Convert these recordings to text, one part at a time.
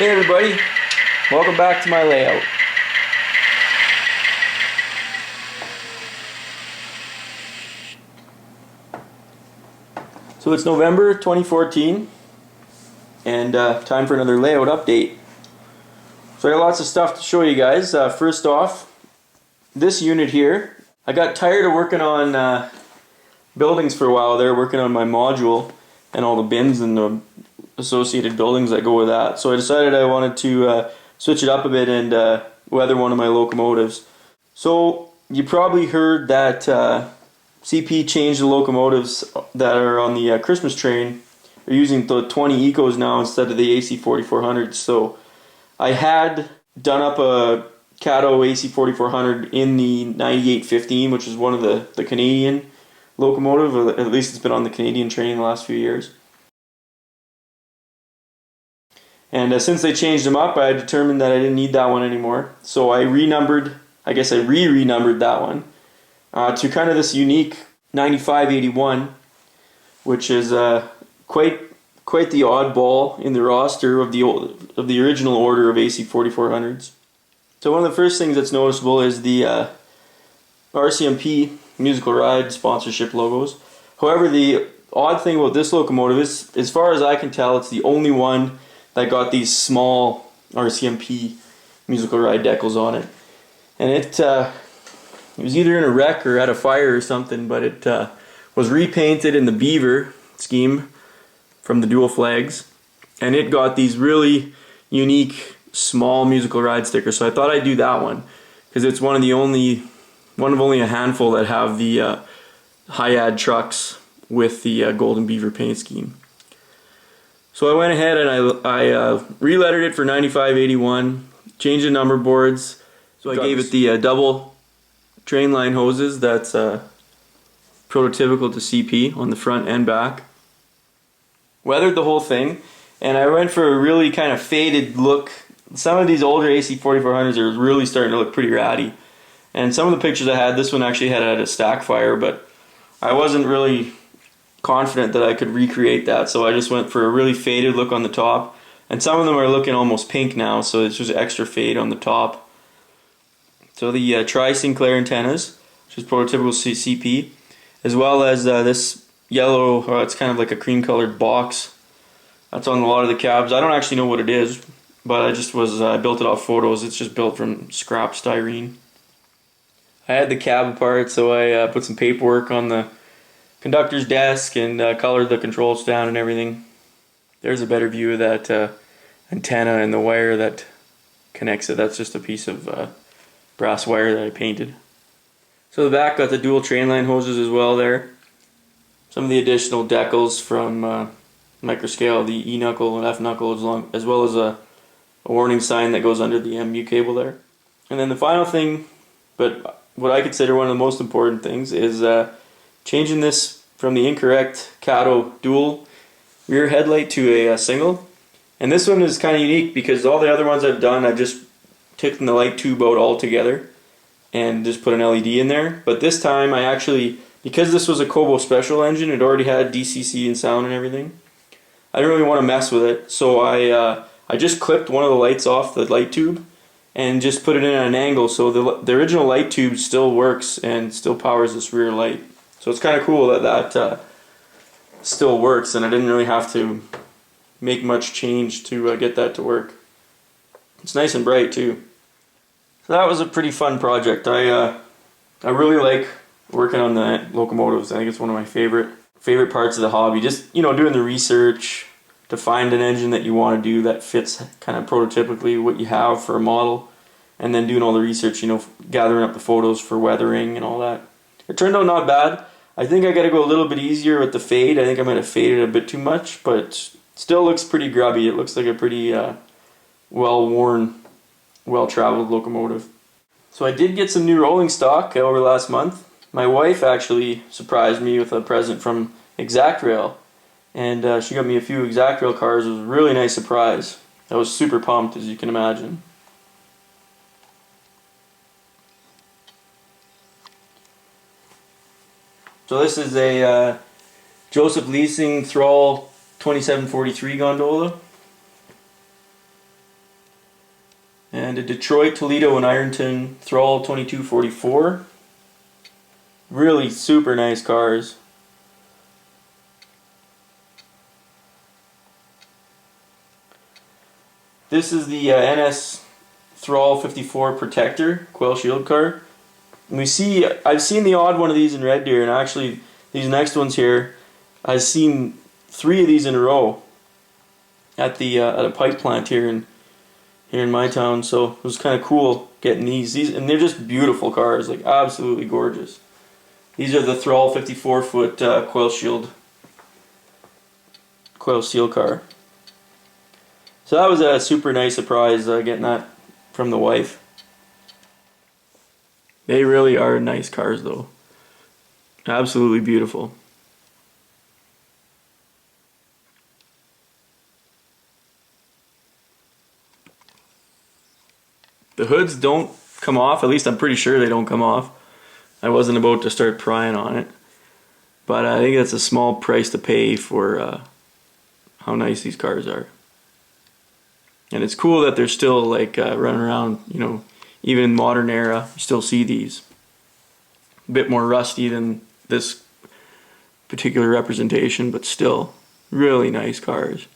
Hey everybody, welcome back to my layout. So it's November 2014 and time for another layout update. So I got lots of stuff to show you guys. First off, this unit here, I got tired of working on buildings for a while there, working on my module and all the bins and the associated buildings that go with that. So I decided I wanted to switch it up a bit and weather one of my locomotives. So you probably heard that CP changed the locomotives that are on the Christmas train. They're using the 20 Ecos now instead of the AC4400s. So I had done up a Kato AC4400 in the 9815, which is one of the Canadian locomotive, or at least it's been on the Canadian train in the last few years. And since they changed them up, I determined that I didn't need that one anymore. So I renumbered, I guess I renumbered that one to kind of this unique 9581, which is quite the oddball in the roster of the original order of AC4400s. So one of the first things that's noticeable is the RCMP musical ride sponsorship logos. However, the odd thing about this locomotive is, as far as I can tell, it's the only one that got these small RCMP musical ride decals on it. And it was either in a wreck or at a fire or something, but it was repainted in the beaver scheme from the dual flags, and it got these really unique small musical ride stickers. So I thought I'd do that one because it's one of only a handful that have the high-ad trucks with the golden beaver paint scheme. So I went ahead and I re-lettered it for 9581, changed the number boards. So I gave it the double train line hoses that's prototypical to CP on the front and back. Weathered the whole thing, and I went for a really kind of faded look. Some of these older AC4400s are really starting to look pretty ratty. And some of the pictures I had, this one actually had a stack fire, but I wasn't really confident that I could recreate that, so I just went for a really faded look on the top. And some of them are looking almost pink now, so it's just extra fade on the top. So the tri-Sinclair antennas, which is prototypical CP, as well as this yellow, it's kind of like a cream colored box. That's on a lot of the cabs. I don't actually know what it is, but I built it off photos. It's just built from scrap styrene. I had the cab apart, so I put some paperwork on the conductor's desk and colored the control stand and everything. There's a better view of that antenna and the wire that connects it. That's just a piece of brass wire that I painted. So the back got the dual train line hoses as well there. Some of the additional decals from Microscale, the E knuckle and F knuckle, as well as a warning sign that goes under the MU cable there. And then the final thing, but what I consider one of the most important things, is changing this from the incorrect Kato dual rear headlight to a single. And this one is kind of unique because all the other ones I've done, I've just taken the light tube out altogether and just put an LED in there. But this time I actually, because this was a Kobo special engine, it already had DCC and sound and everything, I didn't really want to mess with it. So I just clipped one of the lights off the light tube and just put it in at an angle, so the original light tube still works and still powers this rear light. So it's kind of cool that still works, and I didn't really have to make much change to get that to work. It's nice and bright too. So that was a pretty fun project. I really like working on the locomotives. I think it's one of my favorite parts of the hobby. Just, doing the research to find an engine that you want to do that fits kind of prototypically what you have for a model, and then doing all the research, gathering up the photos for weathering and all that. It turned out not bad. I think I got to go a little bit easier with the fade. I think I might have faded a bit too much, but still looks pretty grubby. It looks like a pretty well-worn, well-traveled locomotive. So I did get some new rolling stock over last month. My wife actually surprised me with a present from Exactrail, and she got me a few Exactrail cars. It was a really nice surprise. I was super pumped, as you can imagine. So this is a Joseph Leasing Thrall 2743 gondola. And a Detroit, Toledo, and Ironton Thrall 2244. Really super nice cars. This is the NS Thrall 54 Protector Quail Shield car. And I've seen the odd one of these in Red Deer, and actually these next ones here, I've seen 3 of these in a row at a pipe plant here in my town. So it was kind of cool getting these, and they're just beautiful cars, like absolutely gorgeous. These are the Thrall 54-foot Quail Seal car. So that was a super nice surprise, getting that from the wife. They really are nice cars though. Absolutely beautiful. The hoods don't come off, at least I'm pretty sure they don't come off. I wasn't about to start prying on it. But I think that's a small price to pay for how nice these cars are. And it's cool that they're still like running around, you know, even in modern era, you still see these. A bit more rusty than this particular representation, but still really nice cars.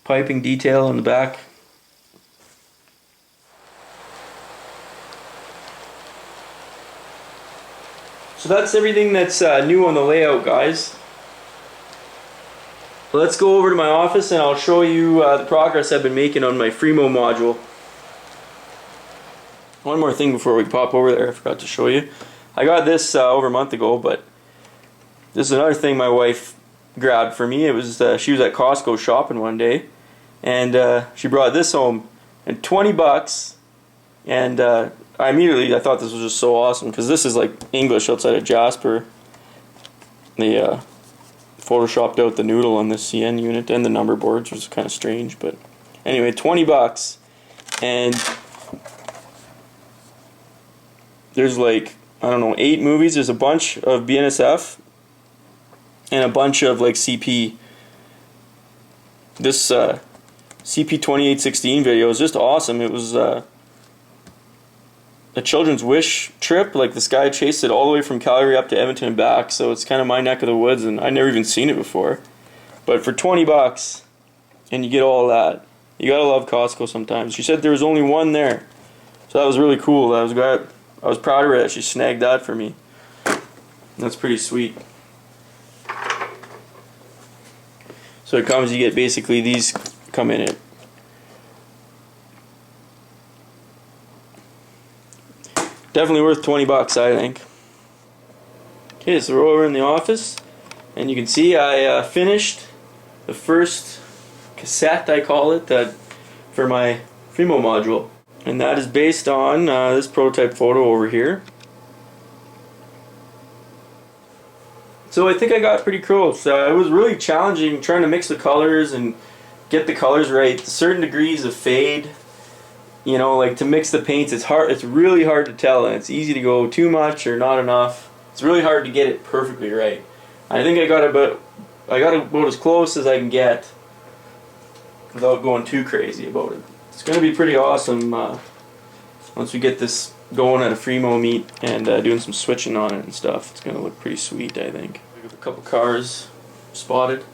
Piping detail on the back. So that's everything that's new on the layout, guys. Let's go over to my office and I'll show you the progress I've been making on my Fremo module. One more thing before we pop over there, I forgot to show you. I got this over a month ago, but this is another thing my wife grabbed for me. It was she was at Costco shopping one day, and she brought this home, and 20 bucks, and I thought this was just so awesome, because this is like English outside of Jasper. They photoshopped out the noodle on this CN unit and the number boards, which was kind of strange, but anyway, 20 bucks, and there's like, I don't know, 8 movies. There's a bunch of BNSF and a bunch of like CP. This CP2816 video is just awesome. It was a Children's Wish trip. Like, this guy chased it all the way from Calgary up to Edmonton and back, so it's kind of my neck of the woods, and I'd never even seen it before. But for 20 bucks, and you get all that, you gotta love Costco sometimes. She said there was only one there, so that was really cool. I was proud of her that she snagged that for me. That's pretty sweet. So it comes, you get basically these come in it. Definitely worth 20 bucks, I think. Okay, so we're over in the office, and you can see I finished the first cassette, I call it, for my Fremo module. And that is based on this prototype photo over here. So I think I got pretty close. It was really challenging trying to mix the colors and get the colors right. Certain degrees of fade, you know, like to mix the paints, it's hard. It's really hard to tell, and it's easy to go too much or not enough. It's really hard to get it perfectly right. I think I got about as close as I can get without going too crazy about it. It's going to be pretty awesome once we get this going at a Fremo meet and doing some switching on it and stuff. It's going to look pretty sweet, I think. We have a couple cars spotted.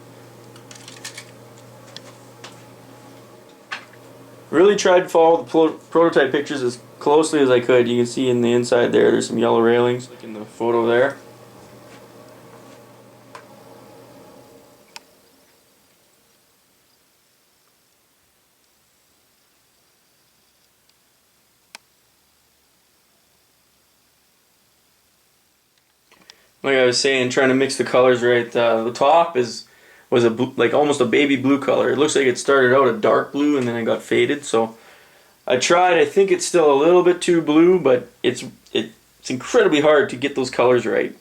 Really tried to follow the prototype pictures as closely as I could. You can see in the inside there's some yellow railings, like in the photo there. Like I was saying, trying to mix the colors right. The top was like almost a baby blue color. It looks like it started out a dark blue and then it got faded. So I tried. I think it's still a little bit too blue, but it's incredibly hard to get those colors right.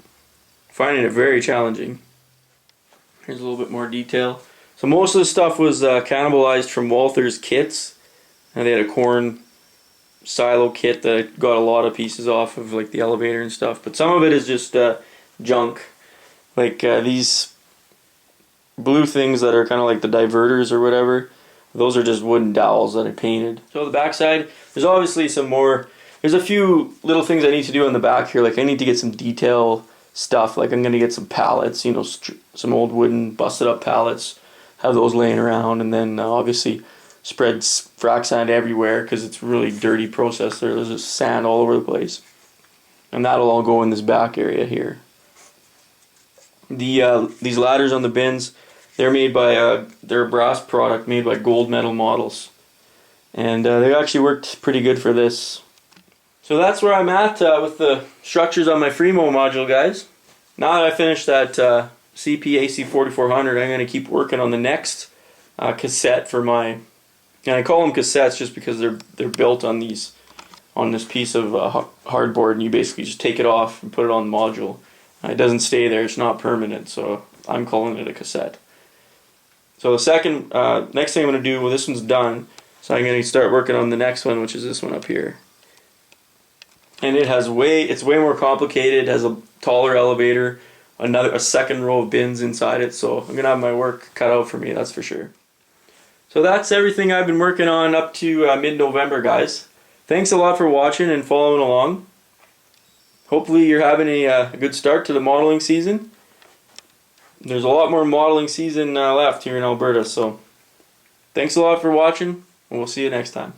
Finding it very challenging. Here's a little bit more detail. So most of the stuff was cannibalized from Walther's kits, and they had a corn silo kit that got a lot of pieces off of, like the elevator and stuff. But some of it is just junk, like these blue things that are kind of like the diverters or whatever, those are just wooden dowels that I painted. So the backside, there's obviously some more, there's a few little things I need to do on the back here. Like I need to get some detail stuff. Like I'm going to get some pallets, you know, some old wooden busted up pallets, have those laying around, and then obviously spread frac sand everywhere because it's a really dirty process there. There's just sand all over the place. And that'll all go in this back area here. These ladders on the bins, they're made by they're a brass product made by Gold Medal Models, and they actually worked pretty good for this. So that's where I'm at with the structures on my Fremo module, guys. Now that I finished that CP AC4400, I'm going to keep working on the next cassette for my, and I call them cassettes just because they're built on this piece of hardboard, and you basically just take it off and put it on the module. It doesn't stay there, it's not permanent, so I'm calling it a cassette. So the second, next thing I'm going to do, well, this one's done, so I'm going to start working on the next one, which is this one up here. And it's way more complicated. It has a taller elevator, a second row of bins inside it, so I'm going to have my work cut out for me, that's for sure. So that's everything I've been working on up to mid-November, guys. Thanks a lot for watching and following along. Hopefully you're having a good start to the modeling season. There's a lot more modeling season left here in Alberta, so thanks a lot for watching, and we'll see you next time.